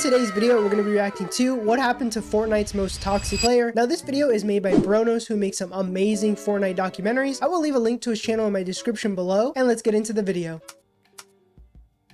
today's video, we're going to be reacting to what happened to Fortnite's most toxic player. Now, this video is made by Bronos, who makes some amazing Fortnite documentaries. I will leave a link to his channel in my description below, and let's get into the video.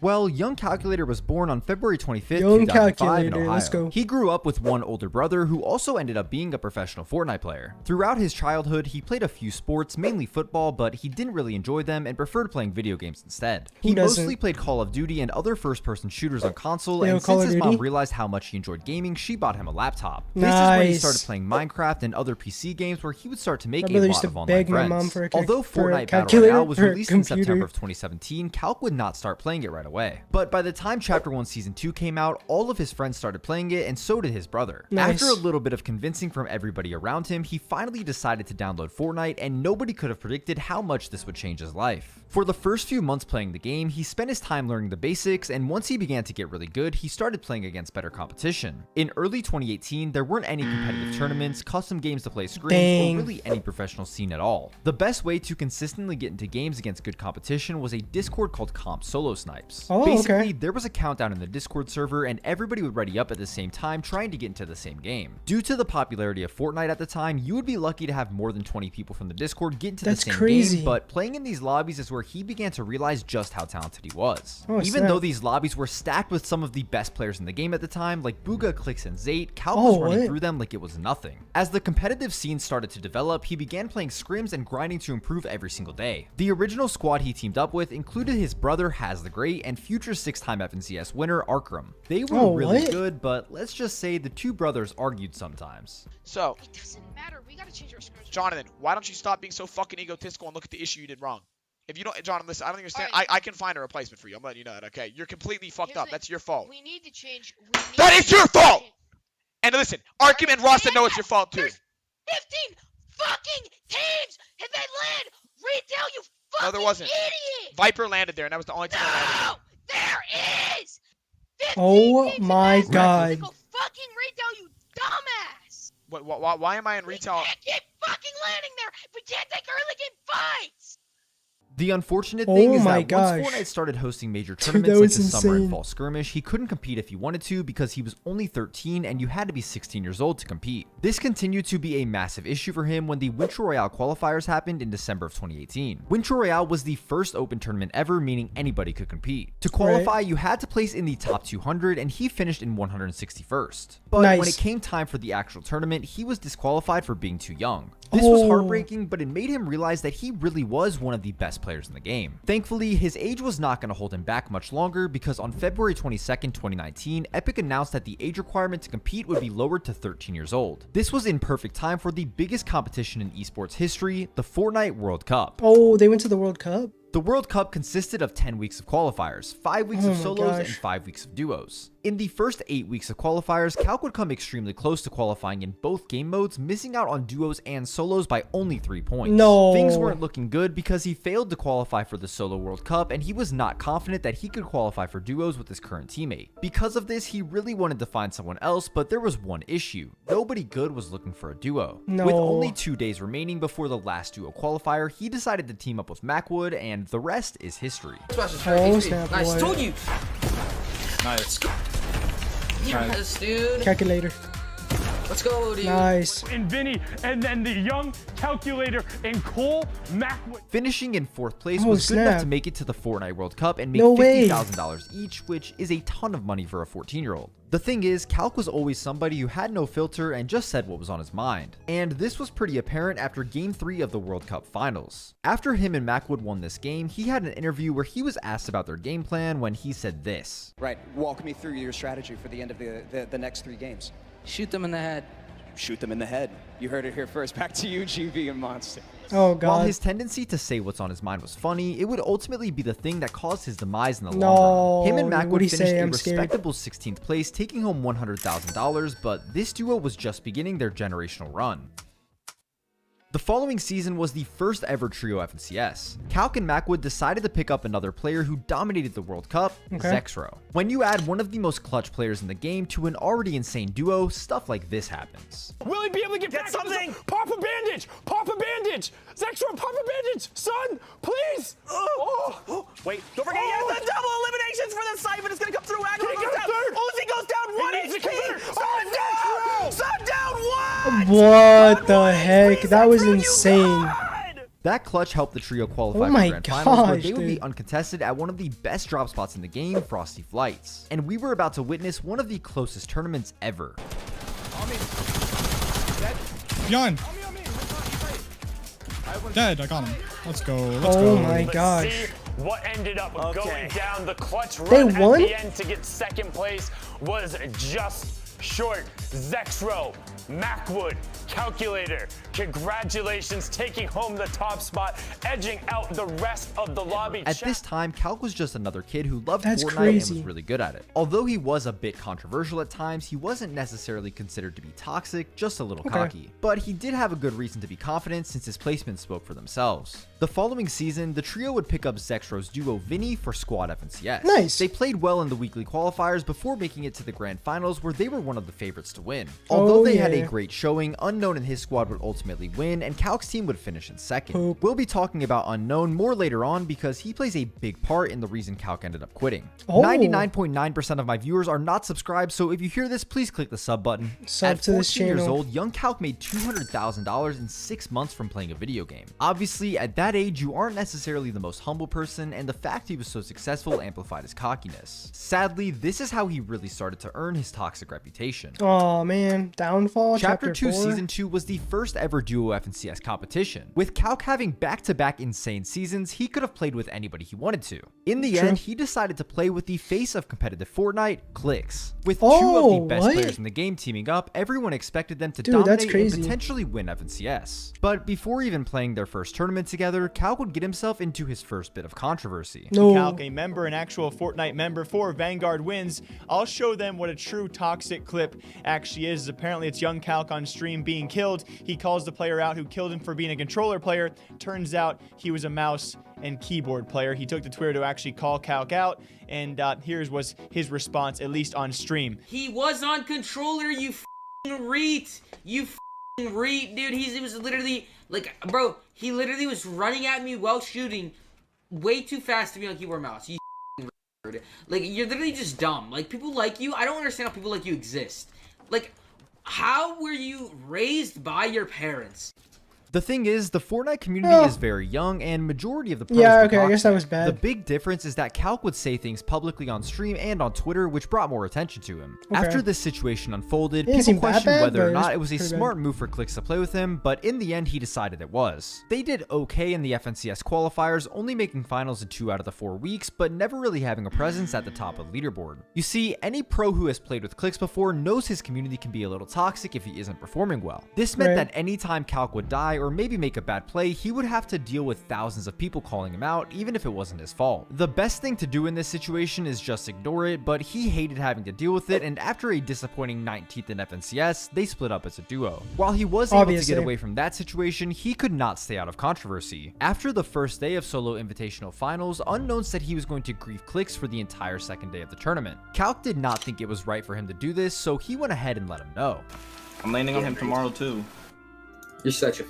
Well, Young Calculator was born on February 25th, Young 2005 in Calculator, Ohio. let's go. He grew up with one older brother who also ended up being a professional Fortnite player. Throughout his childhood, he played a few sports, mainly football, but he didn't really enjoy them and preferred playing video games instead. He mostly played Call of Duty and other first-person shooters on console, and since his mom realized how much he enjoyed gaming, she bought him a laptop. This is when he started playing Minecraft and other PC games where he would start to make a lot of online friends. Although Fortnite Battle Royale was released in September of 2017, Calc would not start playing it right away. But by the time Chapter 1 Season 2 came out, all of his friends started playing it, and so did his brother. After a little bit of convincing from everybody around him, he finally decided to download Fortnite, and nobody could have predicted how much this would change his life. For the first few months playing the game, he spent his time learning the basics, and once he began to get really good, he started playing against better competition. In early 2018, there weren't any competitive tournaments, custom games to play scrims, or really any professional scene at all. The best way to consistently get into games against good competition was a Discord called Comp Solo Snipes. Basically, there was a countdown in the Discord server, and everybody would ready up at the same time trying to get into the same game. Due to the popularity of Fortnite at the time, you would be lucky to have more than 20 people from the Discord get into the same game, but playing in these lobbies is where he began to realize just how talented he was. Even though these lobbies were stacked with some of the best players in the game at the time, like Booga, Clicks, and Zate, Cal was running through them like it was nothing. As the competitive scene started to develop, he began playing scrims and grinding to improve every single day. The original squad he teamed up with included his brother Has the Great and future 6-time FNCS winner Arkram. They were really good, but let's just say the two brothers argued sometimes. So, it doesn't matter. We gotta change our scrims. Jonathan, why don't you stop being so fucking egotistical and look at the issue you did wrong? If you don't, Jonathan, listen, I don't understand. I can find a replacement for you. I'm letting you know that, okay? You're completely fucked up. That's your fault. We need to change. That is your fault! And listen, Arkham and Ross know it's your fault too. There's 15 fucking teams and they land retail, you fucking No, there wasn't. idiot! Viper landed there, and that was the only time No! There is! Oh my god. Go fucking retail, you dumbass! Why am I in retail? We can't keep fucking landing there! We can't take early game fights! The unfortunate thing is that once Fortnite started hosting major tournaments like the Summer and Fall Skirmish, he couldn't compete if he wanted to because he was only 13 and you had to be 16 years old to compete. This continued to be a massive issue for him when the Winter Royale qualifiers happened in December of 2018. Winter Royale was the first open tournament ever, meaning anybody could compete. To qualify, you had to place in the top 200 and he finished in 161st. But when it came time for the actual tournament, he was disqualified for being too young. This was heartbreaking, but it made him realize that he really was one of the best players in the game. Thankfully, his age was not going to hold him back much longer because on February 22nd, 2019, Epic announced that the age requirement to compete would be lowered to 13 years old. This was in perfect time for the biggest competition in esports history, the Fortnite World Cup. Oh, they went to the World Cup? The World Cup consisted of 10 weeks of qualifiers, 5 weeks of solos, and 5 weeks of duos. In the first 8 weeks of qualifiers, Calc would come extremely close to qualifying in both game modes, missing out on duos and solos by only 3 points. Things weren't looking good because he failed to qualify for the Solo World Cup, and he was not confident that he could qualify for duos with his current teammate. Because of this, he really wanted to find someone else, but there was one issue. Nobody good was looking for a duo. With only 2 days remaining before the last duo qualifier, he decided to team up with Macwood, and the rest is history. Nice, told you. Nice. Yes, dude. Calculator. Let's go, dude. Nice. And Vinny, and then the Young Calculator and Cole Macwood. Finishing in 4th place was good enough to make it to the Fortnite World Cup and make $50,000 each, which is a ton of money for a 14-year-old. The thing is, Calc was always somebody who had no filter and just said what was on his mind. And this was pretty apparent after Game 3 of the World Cup Finals. After him and Macwood won this game, he had an interview where he was asked about their game plan when he said this. Right, walk me through your strategy for the end of the next 3 games. Shoot them in the head. Shoot them in the head. You heard it here first. Back to you, GB and Monster. Oh, God. While his tendency to say what's on his mind was funny, it would ultimately be the thing that caused his demise in the long run. Him and Macwood finished a respectable 16th place, taking home $100,000, but this duo was just beginning their generational run. The following season was the first ever trio FNCS. Calc and Macwood decided to pick up another player who dominated the World Cup, Zexro. When you add one of the most clutch players in the game to an already insane duo, stuff like this happens. Will he be able to get back something? Pop a bandage! Pop a bandage! Zexro, pop a bandage! Son, please! Wait, don't forget he has the double eliminations for the Siphon. It's gonna come through. Aggro goes down. Uzi goes down. What the heck? That was insane. That clutch helped the trio qualify Oh for my Grand Finals, where gosh, they would be dude. uncontested at one of the best drop spots in the game, Frosty Flights. And we were about to witness one of the closest tournaments ever. Beyond. Dead, I got him. Let's go. Let's Oh go. my Let's gosh. see what ended up going down. The clutch They run won? at the end to get second place was just short. Zexro, Macwood, Calculator, congratulations, taking home the top spot, edging out the rest of the lobby. At this time, Calc was just another kid who loved That's Fortnite crazy. and was really good at it. Although he was a bit controversial at times, he wasn't necessarily considered to be toxic, just a little cocky. But he did have a good reason to be confident since his placements spoke for themselves. The following season, the trio would pick up Zexro's duo Vinny for Squad FNCS. Nice. They played well in the weekly qualifiers before making it to the Grand Finals, where they were one of the favorites to win. Although they had a great showing, Unknown and his squad would ultimately win, and Calc's team would finish in second. We'll be talking about Unknown more later on because he plays a big part in the reason Calc ended up quitting. 99.9% of my viewers are not subscribed, so if you hear this, please click the sub button. Sub At to this 14 years channel. old, young Calc made $200,000 in 6 months from playing a video game. Obviously, at that age, you aren't necessarily the most humble person, and the fact he was so successful amplified his cockiness. Sadly, this is how he really started to earn his toxic reputation. Oh man, Downfall Chapter 2 4. Season 2 was the first ever duo FNCS competition. With Calc having back-to-back insane seasons, he could have played with anybody he wanted to. In the end, he decided to play with the face of competitive Fortnite, Clix. With two of the best players in the game teaming up, everyone expected them to dominate and potentially win FNCS. But before even playing their first tournament together, Calc would get himself into his first bit of controversy. Calc, a member, an actual Fortnite member for Vanguard Wins. I'll show them what a true toxic clip actually is. Apparently it's young Calc on stream being killed. He calls the player out who killed him for being a controller player. Turns out he was a mouse and keyboard player. He took to Twitter to actually call Calc out, and here's was his response, at least on stream. He was on controller, you f***ing reet. You f***ing reet, dude. He was literally, like, bro, he literally was running at me while shooting way too fast to be on keyboard mouse. You f***ing reet. Like, you're literally just dumb. Like, people like you, I don't understand how people like you exist. Like, how were you raised by your parents? The thing is, the Fortnite community is very young, and majority of the pros Yeah, were okay, I guess that was toxic. bad. The big difference is that Calc would say things publicly on stream and on Twitter, which brought more attention to him. Okay. After this situation unfolded, It didn't seem people that questioned bad, whether or but not it was a pretty smart move for Clix to play with him, but in the end, he decided it was. They did okay in the FNCS qualifiers, only making finals in 2 out of the 4 weeks, but never really having a presence at the top of the leaderboard. You see, any pro who has played with Clix before knows his community can be a little toxic if he isn't performing well. This meant that anytime Calc would die or maybe make a bad play, he would have to deal with thousands of people calling him out, even if it wasn't his fault. The best thing to do in this situation is just ignore it, but he hated having to deal with it, and after a disappointing 19th in FNCS, they split up as a duo. While he was able to get away from that situation, he could not stay out of controversy. After the first day of solo invitational finals, Unknown said he was going to grief Clix for the entire second day of the tournament. Calc did not think it was right for him to do this, so he went ahead and let him know. I'm landing on him tomorrow too. You're such a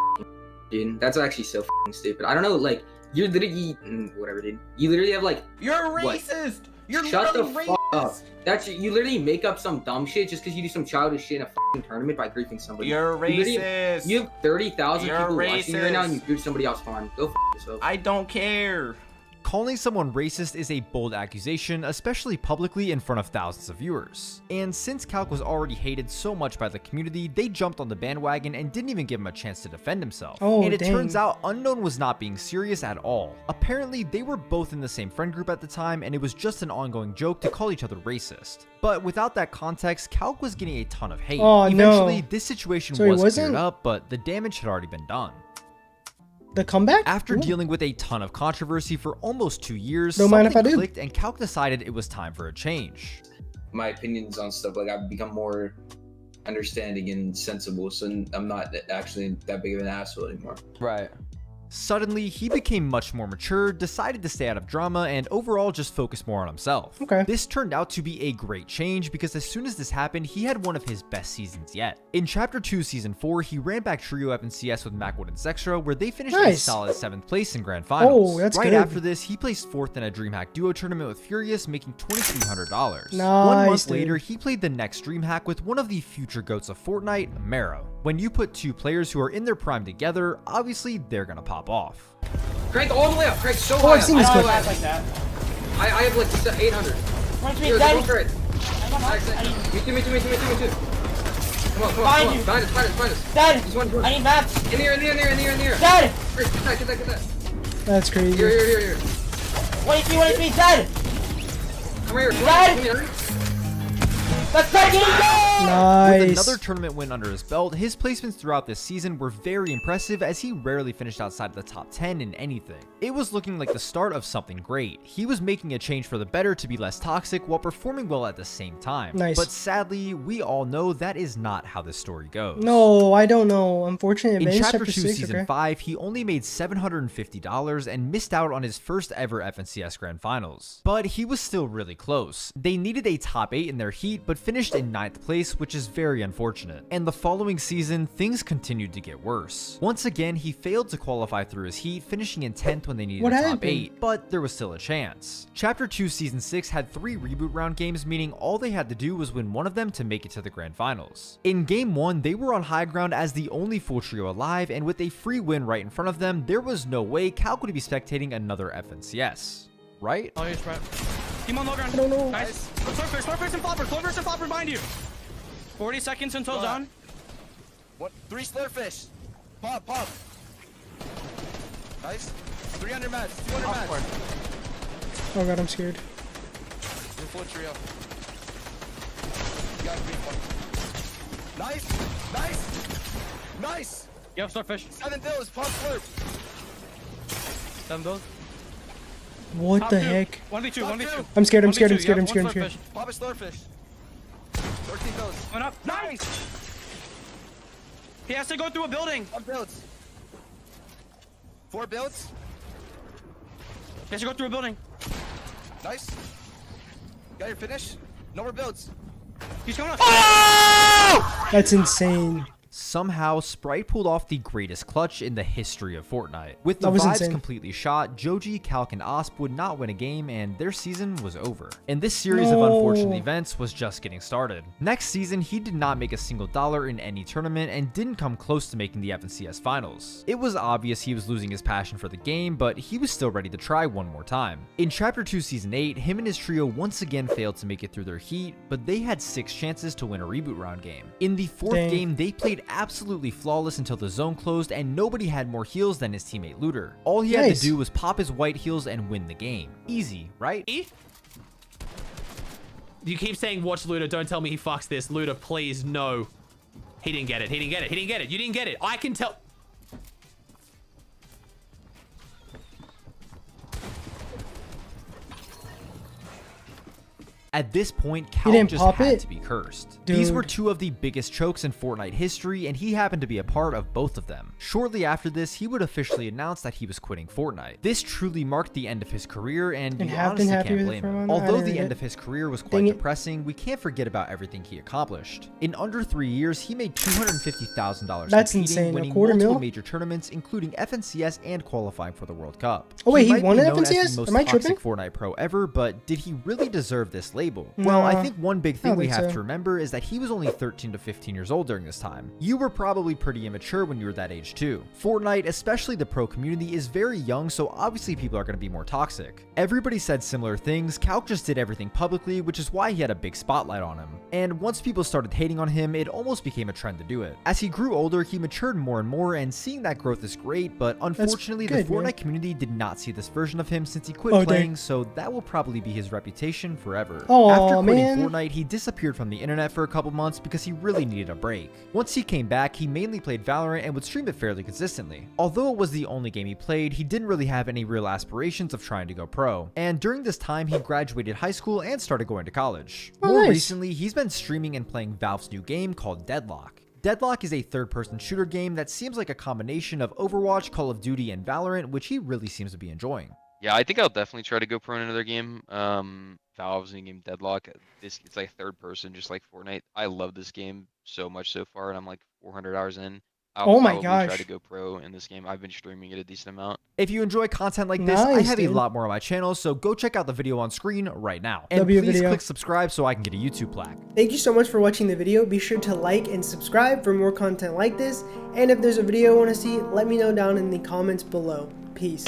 dude. That's actually so stupid. I don't know, like, you're literally, whatever, dude. You literally have, like, you're a racist. You're shut the racist. fuck up. That's you literally make up some dumb shit just because you do some childish shit in a tournament by griefing somebody. You're a racist. You have 30,000 people watching you right now, and you racist. grief somebody else farm. Go f yourself. I don't care. Calling someone racist is a bold accusation, especially publicly in front of thousands of viewers. And since Calc was already hated so much by the community, they jumped on the bandwagon and didn't even give him a chance to defend himself. And it turns out Unknown was not being serious at all. Apparently, they were both in the same friend group at the time, and it was just an ongoing joke to call each other racist. But without that context, Calc was getting a ton of hate. Eventually, this situation was cleared up, but the damage had already been done. The comeback? After dealing with a ton of controversy for almost 2 years, something clicked and Calc decided it was time for a change. My opinions on stuff, like, I've become more understanding and sensible, so I'm not actually that big of an asshole anymore. Right. Suddenly, he became much more mature, decided to stay out of drama, and overall just focus more on himself. Okay. This turned out to be a great change because as soon as this happened, he had one of his best seasons yet. In Chapter 2 Season 4, he ran back trio FNCS with Macwood and Zexro, where they finished a solid 7th place in Grand Finals. Oh, that's right good. after this, he placed 4th in a DreamHack Duo tournament with Furious, making $2,300. Nice, 1 month dude. later, he played the next DreamHack with one of the future GOATs of Fortnite, Mero. When you put two players who are in their prime together, obviously they're gonna pop off. Crank all the way up. Crank so Oh, high I've seen up. this clip. Like that. I have like 800. Here, go for it. Me too. Come on. Find us. Dad, Just one. I need maps. In here. Dad, Get that. That's crazy. Here. 1 Dad. Come here. Dad. Let's go, get it, go! Nice. With another tournament win under his belt, his placements throughout this season were very impressive as he rarely finished outside of the top 10 in anything. It was looking like the start of something great. He was making a change for the better to be less toxic while performing well at the same time. Nice. But sadly, we all know that is not how this story goes. No, I don't know. Unfortunately, In it is Chapter 2 6, Season okay. 5, he only made $750 and missed out on his first ever FNCS Grand Finals. But he was still really close. They needed a top 8 in their heat, but finished in 9th place, which is very unfortunate. And the following season, things continued to get worse. Once again, he failed to qualify through his heat, finishing in 10th when they needed a top 8, but there was still a chance. Chapter 2 Season 6 had 3 reboot round games, meaning all they had to do was win one of them to make it to the Grand Finals. In Game 1, they were on high ground as the only full trio alive, and with a free win right in front of them, there was no way Calc would be spectating another FNCS. Right? Oh, he's right. Team on low ground. I don't know. Nice. Slurpers and flopper behind you. 40 seconds until zone. What? 3 slurfish. Pop. Nice. 300 mats. 200 mats. Oh god, I'm scared. You're full trio. You got green one. Nice. You have slurfish. 7 bills. Pop slurp. 7 bills. What Top the 2. heck? 1v2. I'm scared. 1v2. Pop a slurfish. 13 bills. Went up. Nice. He has to go through a building. 1 builds. 4 builds. He has to go through a building. Nice. Got your finish. No more builds. He's going up. That's insane. Somehow, Sprite pulled off the greatest clutch in the history of Fortnite. With the That was vibes insane. completely shot, Joji, Calc, and Osp would not win a game, and their season was over. And this series of unfortunate events was just getting started. Next season, he did not make a single dollar in any tournament and didn't come close to making the FNCS finals. It was obvious he was losing his passion for the game, but he was still ready to try one more time. In Chapter 2 Season 8, him and his trio once again failed to make it through their heat, but they had 6 chances to win a reboot round game. In the 4th game, they played absolutely flawless until the zone closed and nobody had more heals than his teammate Looter. All he had to do was pop his white heals and win the game. Easy, right? You keep saying watch Luda, don't tell me he fucks this. Luda, please, no. He didn't get it. You didn't get it. I can tell. At this point, Calc just had to be cursed. Dude. These were 2 of the biggest chokes in Fortnite history, and he happened to be a part of both of them. Shortly after this, he would officially announce that he was quitting Fortnite. This truly marked the end of his career, and you honestly can't blame him. Although the end of his career was quite depressing, we can't forget about everything he accomplished. In under 3 years, he made $250,000 That's competing, insane. winning A quarter multiple mil? major tournaments, including FNCS and qualifying for the World Cup. Oh wait, he might won be an known as the FNCS? most Am I toxic tripping? Fortnite pro ever, but did he really deserve this label? No, Well, I think one big I thing don't we think have so. to remember is that he was only 13 to 15 years old during this time. You were probably pretty immature when you were that age too. Fortnite, especially the pro community, is very young, so obviously people are going to be more toxic. Everybody said similar things. Calc just did everything publicly, which is why he had a big spotlight on him. And once people started hating on him, it almost became a trend to do it. As he grew older, he matured more and more, and seeing that growth is great, but unfortunately the Fortnite community did not see this version of him since he quit playing, so that will probably be his reputation forever. After quitting Fortnite, he disappeared from the internet for a couple months because he really needed a break. Once he came back, he mainly played Valorant and would stream it fairly consistently. Although it was the only game he played, he didn't really have any real aspirations of trying to go pro. And during this time, he graduated high school and started going to college. More recently, he's been streaming and playing Valve's new game called Deadlock. Deadlock is a third-person shooter game that seems like a combination of Overwatch, Call of Duty, and Valorant, which he really seems to be enjoying. Yeah, I think I'll definitely try to go pro in another game. Valve's new game Deadlock. It's like third person, just like Fortnite. I love this game so much so far, and I'm like 400 hours in. I'll Oh my probably gosh. try to go pro in this game. I've been streaming it a decent amount. If you enjoy content like this, I Nice, have dude. a lot more on my channel, so go check out the video on screen right now. And There'll be a please video. click subscribe so I can get a YouTube plaque. Thank you so much for watching the video. Be sure to like and subscribe for more content like this. And if there's a video you want to see, let me know down in the comments below. Peace.